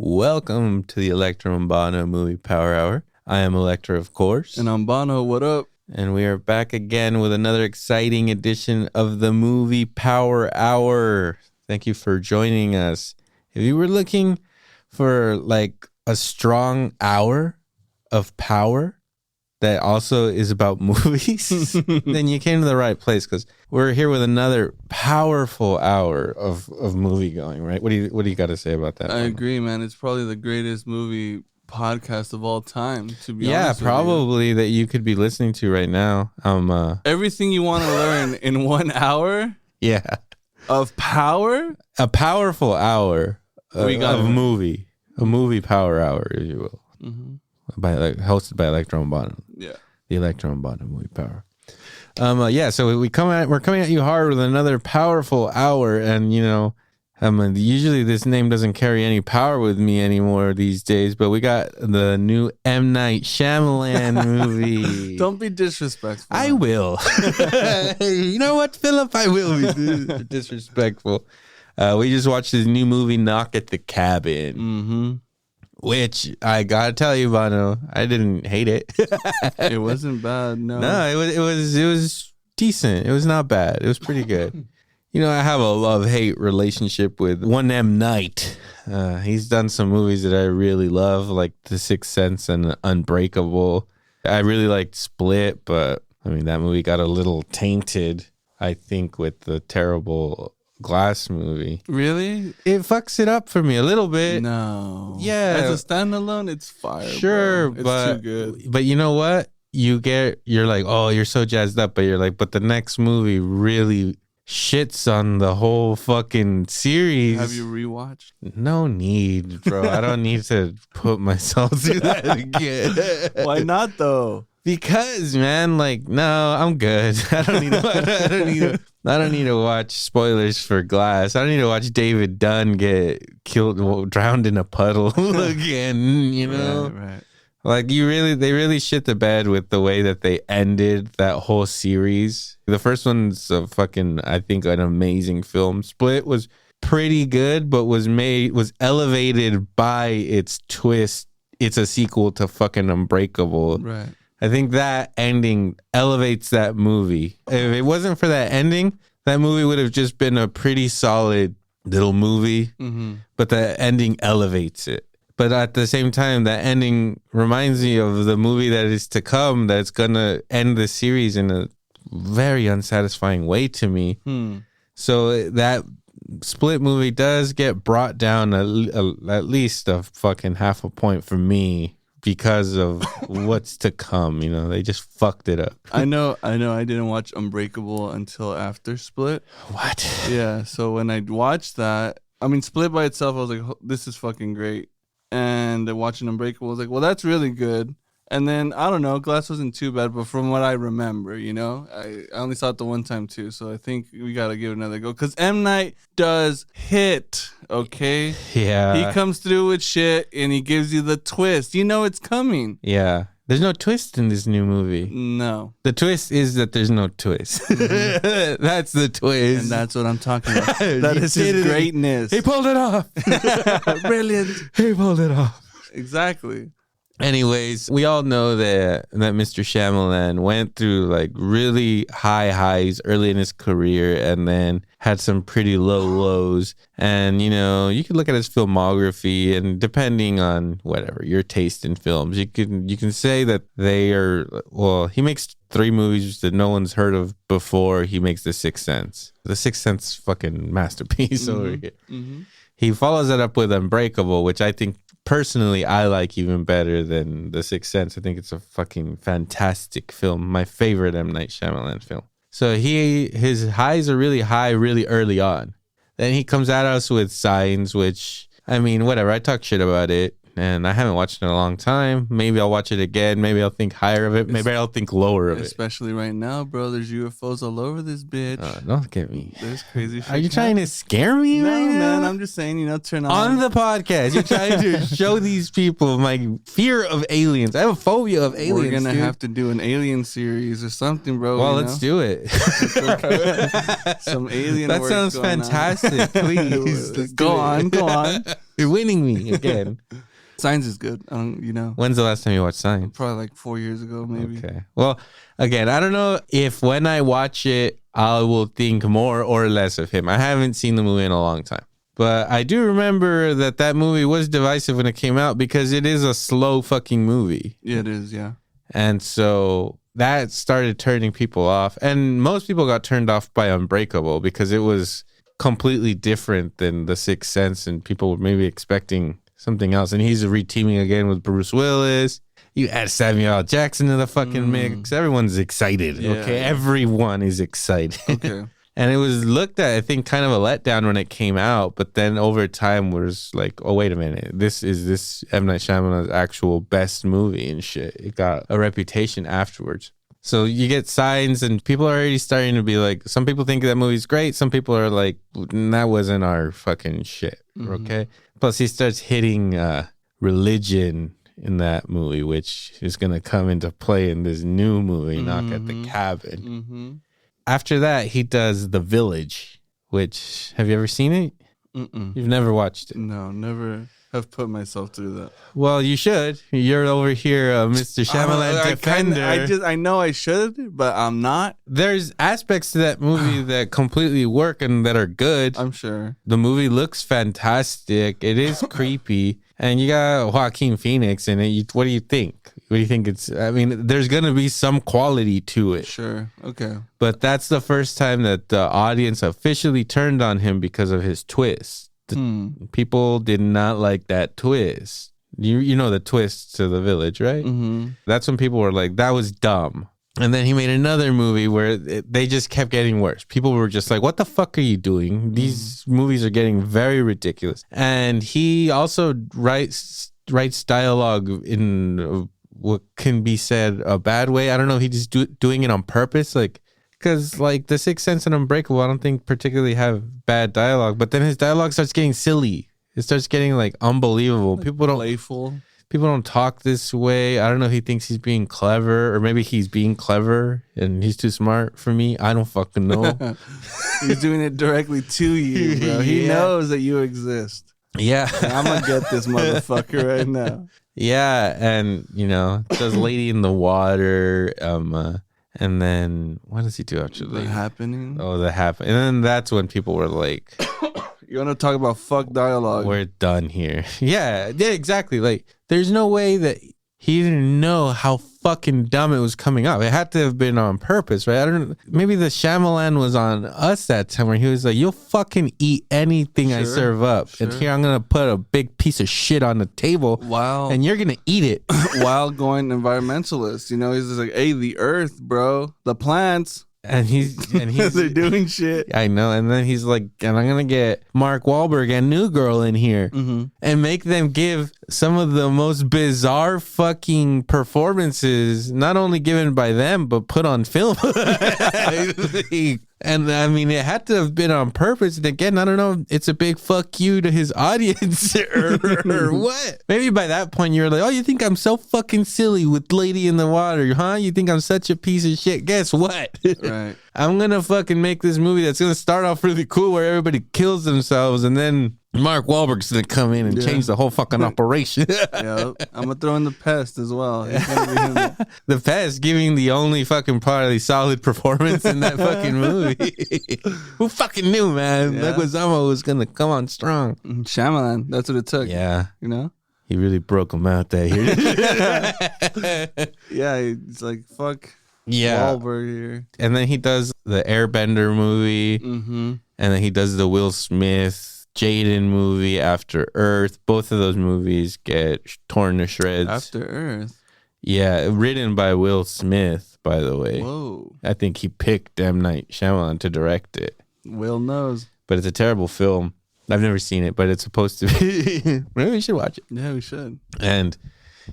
Welcome to the Electro and Banno Movie Power Hour. I am Electro, of course. And I'm Banno. What up? And we are back again with another exciting edition of the Movie Power Hour. Thank you for joining us. If you were looking for like a strong hour of power that also is about movies, then you came to the right place, because we're here with another powerful hour of movie going, right? What do you got to say about that? I agree, man. It's probably the greatest movie podcast of all time, to be honest. Yeah, with probably you. That you could be listening to right now. Everything you want to learn in 1 hour Yeah. of power? A powerful hour We got of it. movie. A movie power hour, if you will. Mm-hmm. Hosted by Electro and Banno. Yeah. The Electro and Banno Movie Power. So we're coming at you hard with another powerful hour, and usually this name doesn't carry any power with me anymore these days, but we got the new M. Night Shyamalan movie. Don't be disrespectful. I will. You know what, Philip? I will be disrespectful. We just watched his new movie, Knock at the Cabin. Mm-hmm. Which I gotta tell you, Banno, I didn't hate it. It wasn't bad, no. No, it was decent. It was not bad. It was pretty good. I have a love-hate relationship with one M. Night. He's done some movies that I really love, like The Sixth Sense and Unbreakable. I really liked Split, but that movie got a little tainted, I think, with the terrible Glass movie. Really? It fucks it up for me a little bit. No. Yeah. As a standalone, it's fire. Sure, bro. It's but too good. But you know what? You're like, oh, you're so jazzed up, but you're like, but the next movie really shits on the whole fucking series. Have you rewatched? No need, bro. I don't need to put myself through that again. Why not, though? Because, man, no, I'm good. I don't need to watch spoilers for Glass. I don't need to watch David Dunn get killed, drowned in a puddle again. Right. They really shit the bed with the way that they ended that whole series. The first one's I think an amazing film. Split was pretty good, but was elevated by its twist. It's a sequel to fucking Unbreakable. Right. I think that ending elevates that movie. If it wasn't for that ending, that movie would have just been a pretty solid little movie, Mm-hmm. but the ending elevates it. But at the same time, that ending reminds me of the movie that is to come, that's going to end the series in a very unsatisfying way to me. So that Split movie does get brought down at least a fucking half a point for me, because of what's to come. They just fucked it up. I know. I didn't watch Unbreakable until after Split. What? Yeah. So when I watched that, Split by itself, I was like, this is fucking great. And watching Unbreakable, I was like, well, that's really good. And then, I don't know, Glass wasn't too bad, but from what I remember, I only saw it the one time too, so I think we got to give it another go. Because M. Night does hit, okay? Yeah. He comes through with shit, and he gives you the twist. You know it's coming. Yeah. There's no twist in this new movie. No. The twist is that there's no twist. Mm-hmm. That's the twist. And that's what I'm talking about. That is his greatness. He pulled it off. Brilliant. He pulled it off. Exactly. Anyways, we all know that Mr. Shyamalan went through really high highs early in his career, and then had some pretty low lows. And you could look at his filmography, and depending on whatever your taste in films, you can say that they are, well, he makes 3 movies that no one's heard of before. He makes The Sixth Sense. The Sixth Sense fucking masterpiece over here. Mm-hmm. He follows it up with Unbreakable, which I think personally I like even better than The Sixth Sense. I think it's a fucking fantastic film. My favorite M. Night Shyamalan film. So his highs are really high really early on. Then he comes at us with Signs, which, whatever. I talk shit about it. and I haven't watched it in a long time. Maybe I'll watch it again. Maybe I'll think higher of it. Maybe I'll think lower of it. Especially right now, bro. There's UFOs all over this bitch. Don't get me. There's crazy shit. Are you trying to scare me right now? Man. I'm just saying, turn on the podcast. You're trying to show these people my fear of aliens. I have a phobia of aliens. We're gonna have to do an alien series or something, bro. Well, let's do it. Some alien. That sounds fantastic. Please, go on. You're winning me again. Signs is good. When's the last time you watched Signs? Probably like 4 years ago, maybe. Okay. Well, again, I don't know if when I watch it, I will think more or less of him. I haven't seen the movie in a long time. But I do remember that movie was divisive when it came out because it is a slow fucking movie. Yeah, it is, yeah. And so that started turning people off. And most people got turned off by Unbreakable because it was completely different than The Sixth Sense, and people were maybe expecting something else. And he's reteaming again with Bruce Willis. You add Samuel L. Jackson to the fucking mix. Everyone's excited. Yeah. Okay, everyone is excited. Okay. And it was looked at, I think, kind of a letdown when it came out. But then over time was like, oh, wait a minute. This M. Night Shyamalan's actual best movie and shit. It got a reputation afterwards. So you get Signs, and people are already starting to be like, some people think that movie's great. Some people are like, that wasn't our fucking shit. Okay. Plus, he starts hitting religion in that movie, which is going to come into play in this new movie, Knock at the Cabin. After that, he does The Village, which, have you ever seen it? You've never watched it? No, never have put myself through that. Well, you should. You're over here, Mr. Shyamalan defender. I know I should, but I'm not. There's aspects to that movie that completely work and that are good. I'm sure. The movie looks fantastic. It is creepy. And you got Joaquin Phoenix in it. What do you think? What do you think there's going to be some quality to it. Sure. Okay. But that's the first time that the audience officially turned on him because of his twist. People did not like that twist. You know the twist to The Village, right? That's when people were like, that was dumb. And then he made another movie where they just kept getting worse. People were just like, what the fuck are you doing? These movies are getting very ridiculous. And he also writes dialogue in what can be said a bad way. I don't know if he's doing it on purpose. Because The Sixth Sense and Unbreakable, I don't think particularly have bad dialogue. But then his dialogue starts getting silly. It starts getting unbelievable. Playful. People don't talk this way. I don't know if he thinks he's being clever, or maybe he's being clever and he's too smart for me. I don't fucking know. He's doing it directly to you, bro. He knows that you exist. Yeah. I'm going to get this motherfucker right now. Yeah. And, does Lady in the Water. And then what does he do after The Happening? Oh, The Happening. And then that's when people were like... You want to talk about fuck dialogue? We're done here. Yeah, exactly. There's no way that he didn't know how fucking dumb it was coming up. It had to have been on purpose, right? I don't know. Maybe the Shyamalan was on us that time where he was like, you'll fucking eat anything I serve up. Sure. And here I'm going to put a big piece of shit on the table. Wow. And you're going to eat it. While going environmentalist. He's just like, hey, the earth, bro. The plants. And he's they're doing shit. I know. And then he's like, and I'm gonna get Mark Wahlberg and New Girl in here and make them give some of the most bizarre fucking performances, not only given by them but put on film. And it had to have been on purpose. And again, I don't know, it's a big fuck you to his audience or what. Maybe by that point you're like, oh, you think I'm so fucking silly with Lady in the Water, huh? You think I'm such a piece of shit? Guess what? Right. I'm gonna fucking make this movie that's gonna start off really cool where everybody kills themselves, and then Mark Wahlberg's gonna come in and change the whole fucking operation. Yeah, I'm gonna throw in the Pest as well. The Pest giving the only fucking probably solid performance in that fucking movie. Who fucking knew, man? Yeah. Leguizamo was gonna come on strong. Shyamalan, that's what it took. Yeah, he really broke him out there. Yeah, it's like fuck. Yeah, Wahlberg here. And then he does the Airbender movie, and then he does the Will Smith Jaden movie, After Earth. Both of those movies get torn to shreds. After Earth? Yeah, written by Will Smith, by the way. Whoa. I think he picked M. Night Shyamalan to direct it. Will knows. But it's a terrible film. I've never seen it, but it's supposed to be. Maybe we should watch it. Yeah, we should. And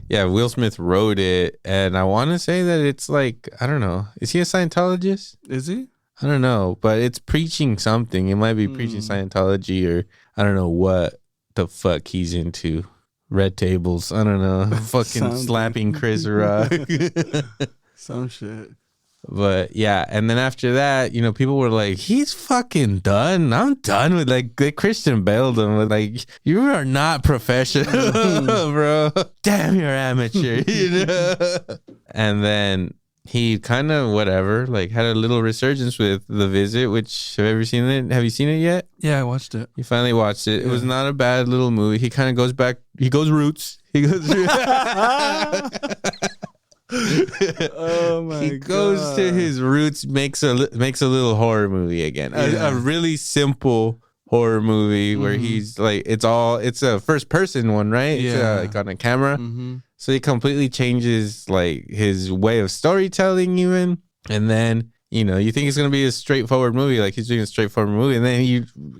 yeah, Will Smith wrote it, and I want to say that it's like, I don't know. Is he a Scientologist? Is he? I don't know, but it's preaching something. It might be preaching Scientology, or I don't know what the fuck he's into. Red tables. I don't know. Fucking slapping Chris Rock. Some shit. But yeah, and then after that, you know, people were like, he's fucking done. I'm done with like Christian Bale done. Like, you are not professional, bro. Damn, you're amateur, you know? And then he kind of like had a little resurgence with The Visit, which have you ever seen it? Have you seen it yet? Yeah, I watched it. You finally watched it. Yeah. It was not a bad little movie. He kind of goes back. He goes roots. He goes. Oh my god! He goes to his roots. Makes a little horror movie again. A really simple horror movie where he's like, it's a first person one, right? Yeah, it's like on a camera. So he completely changes like his way of storytelling even. And then, you know, you think it's going to be a straightforward movie, like he's doing a straightforward movie. And then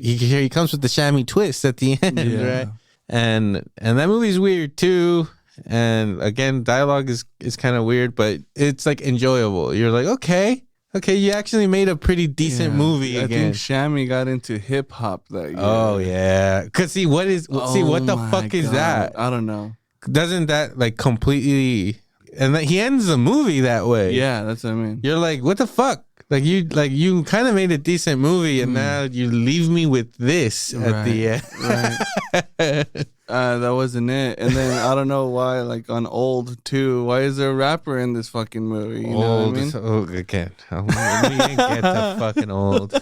he comes with the chamois twist at the end, right? And that movie's weird too. And again, dialogue is kind of weird, but it's like enjoyable. You're like, okay, you actually made a pretty decent movie again. I think Shammy got into hip hop that year. Oh yeah. Cause what the fuck is that? I don't know. Doesn't that like completely, and he ends the movie that way. Yeah, that's what I mean. You're like, what the fuck? You kind of made a decent movie, and now you leave me with this at the end. Right. That wasn't it. And then I don't know why, like on Old too. Why is there a rapper in this fucking movie? You know what I mean? Oh, again, we didn't get to fucking Old.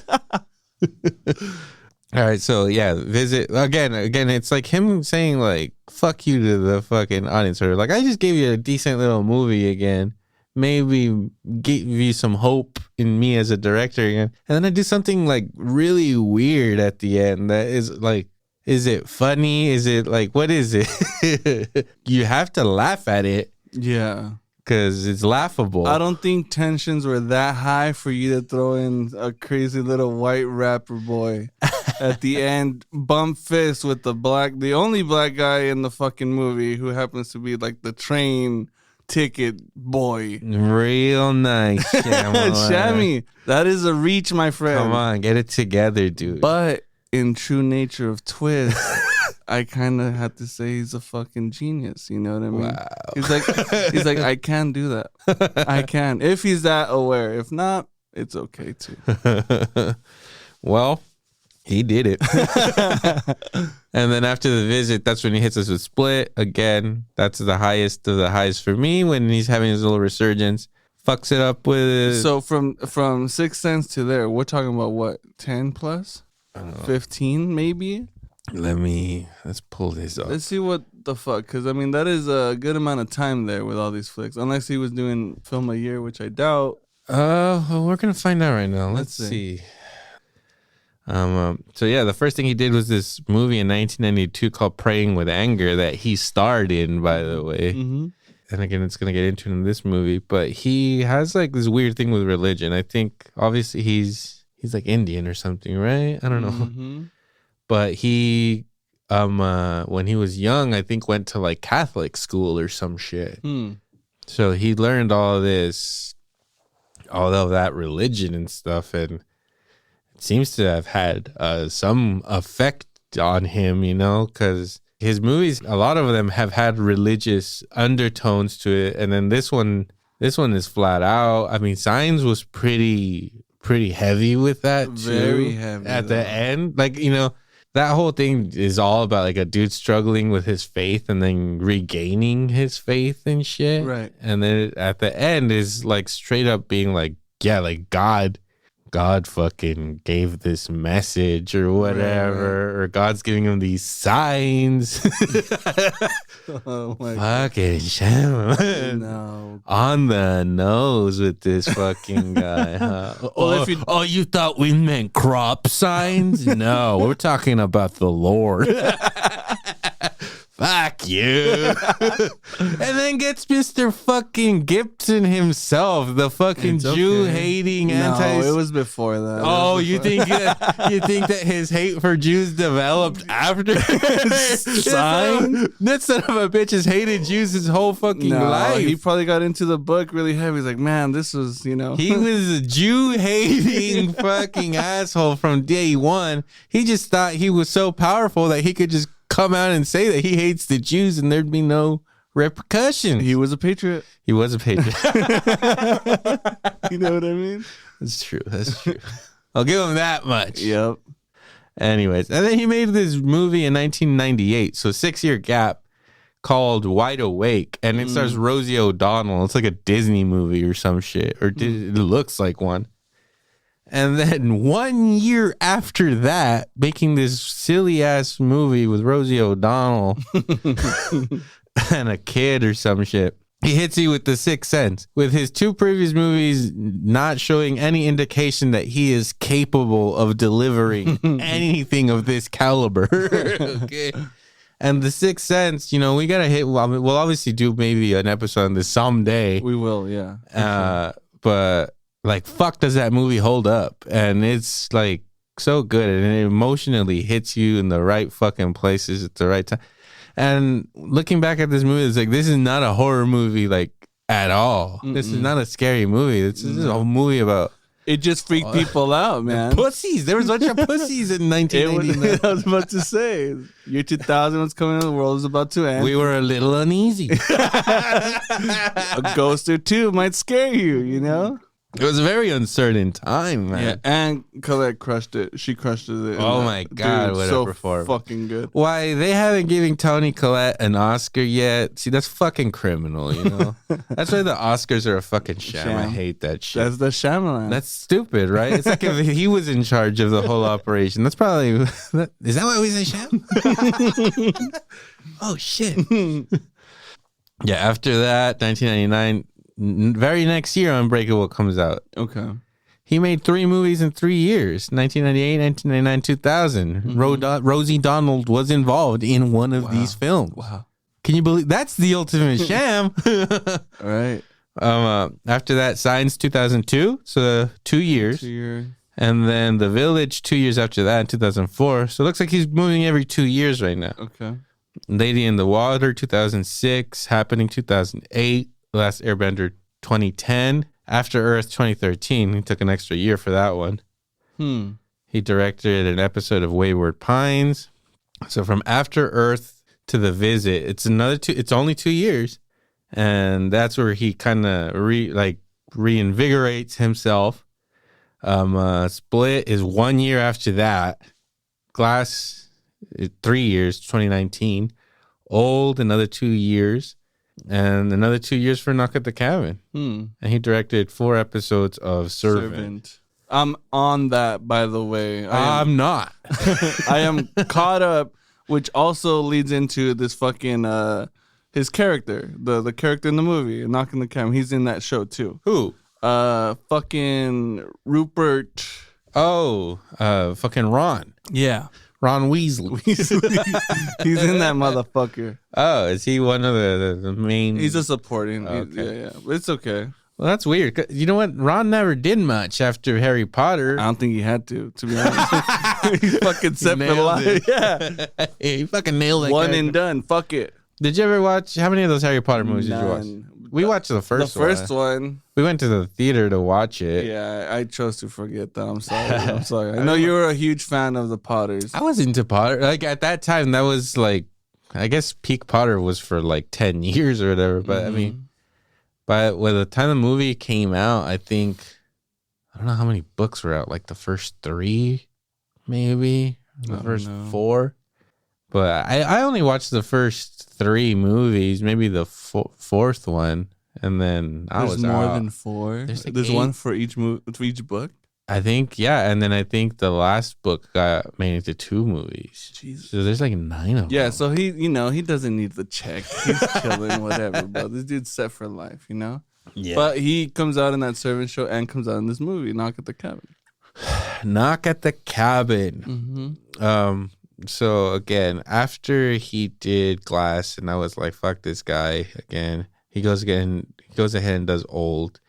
All right, so yeah, Visit again. It's like him saying like "fuck you" to the fucking audience, or like, I just gave you a decent little movie again. Maybe give you some hope in me as a director again, and then I do something like really weird at the end. That is like, is it funny? Is it like, what is it? You have to laugh at it. Yeah. Because it's laughable. I don't think tensions were that high for you to throw in a crazy little white rapper boy at the end, bump fist with the only black guy in the fucking movie, who happens to be like the train ticket boy. Real nice, Shyamalan. Shammy, that is a reach, my friend. Come on, get it together, dude. But in true nature of Twist, I kind of had to say he's a fucking genius. You know what I mean? Wow. He's like, I can do that. I can. If he's that aware. If not, it's okay too. Well, he did it. And then after The Visit, that's when he hits us with Split. Again, that's the highest of the highs for me when he's having his little resurgence. Fucks it up with... So from Sixth Sense to there, we're talking about what, 10 plus? 15 maybe? Let's pull this up. Let's see what the fuck, because I mean that is a good amount of time there with all these flicks, unless he was doing film a year, which I doubt. Well, we're gonna find out right now. Let's see. So yeah, the first thing he did was this movie in 1992 called Praying with Anger that he starred in, by the way. And again, it's gonna get into in this movie, but he has like this weird thing with religion. I think obviously he's like Indian or something, right? I don't know. But he, when he was young, I think went to like Catholic school or some shit. So he learned all this, all of that religion and stuff, and it seems to have had some effect on him, you know, because his movies, a lot of them have had religious undertones to it, and then this one is flat out. I mean, Signs was pretty heavy with that too. Very heavy at the end, like, you know. That whole thing is all about like a dude struggling with his faith and then regaining his faith and shit. Right. And then at the end is like straight up being like, yeah, like God fucking gave this message or whatever, right. Or God's giving him these signs. Oh my fucking Shyamalan. No. On the nose with this fucking guy, huh? You thought we meant crop signs? No, we're talking about the Lord. fuck you. And then gets Mr. fucking Gibson himself, the fucking Jew-hating No, it was before that. Oh, you think that his hate for Jews developed after? Sign? That son of a bitch has hated Jews his whole fucking life. He probably got into the book really heavy. He's like, man, this was, He was a Jew-hating fucking asshole from day one. He just thought he was so powerful that he could just come out and say that he hates the Jews and there'd be no repercussions. He was a patriot. He was a patriot. You know what I mean? That's true. I'll give him that much. Yep. Anyways, and then he made this movie in 1998, so 6-year gap, called Wide Awake, and it stars Rosie O'Donnell. It's like a Disney movie or some shit, or it looks like one. And then 1 year after that, making this silly ass movie with Rosie O'Donnell and a kid or some shit, he hits you with The Sixth Sense, with his 2 previous movies not showing any indication that he is capable of delivering anything of this caliber. Okay. And The Sixth Sense, we gotta hit. We'll obviously do maybe an episode on this someday. We will, yeah. But like, fuck, does that movie hold up? And it's like so good, and it emotionally hits you in the right fucking places at the right time. And looking back at this movie, it's like, this is not a horror movie, like, at all. This is not a scary movie. This is a movie about. It just freaked people out, man. Pussies. There was a bunch of pussies in 1989. I was about to say, year 2000 was coming in, the world was about to end. We were a little uneasy. A ghost or two might scare you, It was a very uncertain time, man. Yeah, and Colette crushed it. She crushed it. Oh my God, dude, what so a performance. Fucking good. Why they haven't given Toni Collette an Oscar yet? See, that's fucking criminal, That's why the Oscars are a fucking sham. I hate that shit. That's the Shyamalan. That's stupid, right? It's like if he was in charge of the whole operation. That's probably... Is that why we say sham? Oh, shit. Yeah, after that, 1999... very next year, Unbreakable comes out. Okay. He made 3 movies in 3 years, 1998, 1999, 2000. Rosie Donald was involved in one of these films. Wow. Can you believe? That's the ultimate sham. All right. After that, Signs 2002, so 2 years. 2 years. And then The Village 2 years after that in 2004. So it looks like he's moving every 2 years right now. Okay. Lady in the Water 2006, Happening 2008. Last Airbender 2010, After Earth 2013. He took an extra year for that one. He directed an episode of Wayward Pines. So from After Earth to The Visit, it's only 2 years, and that's where he kind of reinvigorates himself. Split is 1 year after that. Glass 3 years, 2019. Old, another 2 years. And another 2 years for Knock at the Cabin. And he directed 4 episodes of Servant. I'm on that, by the way. I'm not. I am caught up, which also leads into this fucking his character, the character in the movie, Knock at the Cabin. He's in that show too. Who? Fucking Rupert. Oh, fucking Ron. Yeah. Ron Weasley. He's in that motherfucker. Oh, is he one of the main? He's a supporting. Okay. Yeah. It's okay. Well, that's weird. You know what? Ron never did much after Harry Potter. I don't think he had to be honest. He fucking set for life. Yeah. He fucking nailed it. One and done. Fuck it. Did you ever watch? How many of those Harry Potter movies did you watch? We watched the first one. The first one. We went to the theater to watch it. Yeah, I chose to forget that. I'm sorry. I know you were a huge fan of the Potters. I was into Potter. Like, at that time, that was like, I guess peak Potter was for like 10 years or whatever. But I mean, by the time the movie came out, I think, I don't know how many books were out. Like the first 3, maybe. The first 4. But I only watched the first 3 movies, maybe the 4th one. And then There's more than 4. There's 1 for each book. I think, yeah. And then I think the last book got made into 2 movies. Jesus. So there's like 9 of them. Yeah, so he doesn't need the check. He's chilling, whatever, bro. This dude's set for life, Yeah. But he comes out in that Servant show and comes out in this movie, Knock at the Cabin. Knock at the Cabin. So again, after he did Glass, and I was like, "Fuck this guy!" Again, he goes ahead and does Old,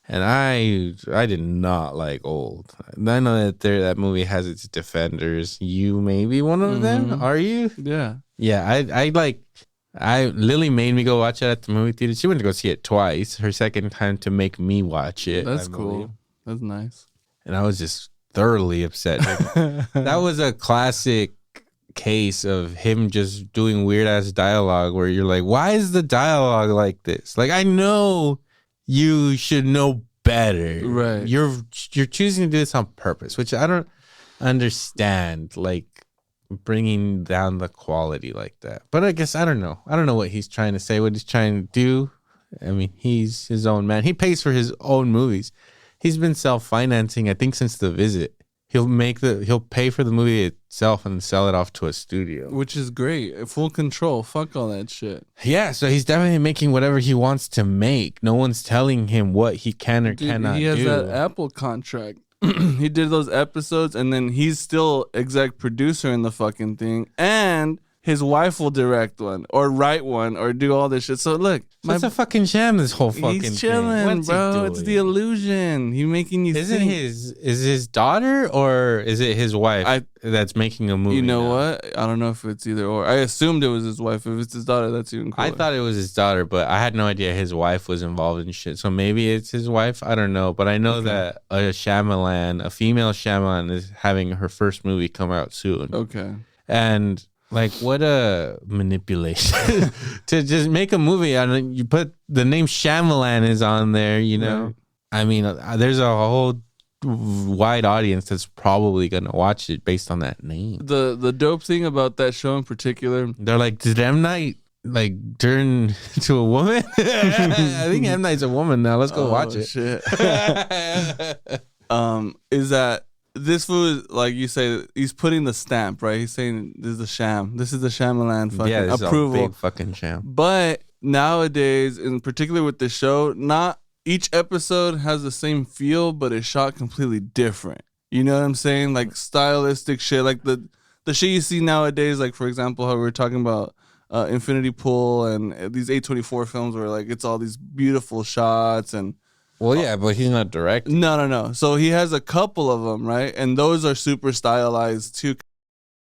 and I did not like Old. And I know that that movie has its defenders. You may be one of them. Are you? Yeah. Yeah, Lily made me go watch it at the movie theater. She went to go see it twice. Her second time to make me watch it. That's cool. That's nice. And I was just thoroughly upset. That was a classic case of him just doing weird ass dialogue where you're like, why is the dialogue like this? Like, I know you should know better. Right. You're choosing to do this on purpose, which I don't understand. Like, bringing down the quality like that. But I guess I don't know what he's trying to say, what he's trying to do. I mean, he's his own man. He pays for his own movies. He's been self-financing, I think, since The Visit. He'll pay for the movie itself and sell it off to a studio, which is great. Full control. Fuck all that shit. Yeah, so he's definitely making whatever he wants to make. No one's telling him what he can or cannot do. He has that Apple contract. He did those episodes, and then he's still exec producer in the fucking thing, and his wife will direct one or write one or do all this shit. So look, it's a fucking sham. This whole fucking he's chilling, bro. It's the illusion. He's making you. Is it his daughter or is it his wife that's making a movie? You know what? I don't know if it's either or. I assumed it was his wife. If it's his daughter, that's even cooler. I thought it was his daughter, but I had no idea his wife was involved in shit. So maybe it's his wife. I don't know, but I know that a female Shyamalan, is having her first movie come out soon. Okay, and. Like, what a manipulation to just make a movie and you put the name Shyamalan is on there, you know? Right. I mean, there's a whole wide audience that's probably going to watch it based on that name. The dope thing about that show in particular, they're like, did M. Night turn to a woman? I think M. Night's a woman now. Let's go watch it. Shit. Is that this food, like you say, he's putting the stamp, right? He's saying this is a sham. This is the Shyamalan fucking this approval. Is a big fucking sham. But nowadays, in particular with the show, not each episode has the same feel, but it's shot completely different. You know what I'm saying? Like stylistic shit, like the shit you see nowadays. Like for example, how we were talking about Infinity Pool and these A24 films, where like it's all these beautiful shots and. Well, yeah, but he's not directing. No. So he has a couple of them, right? And those are super stylized too.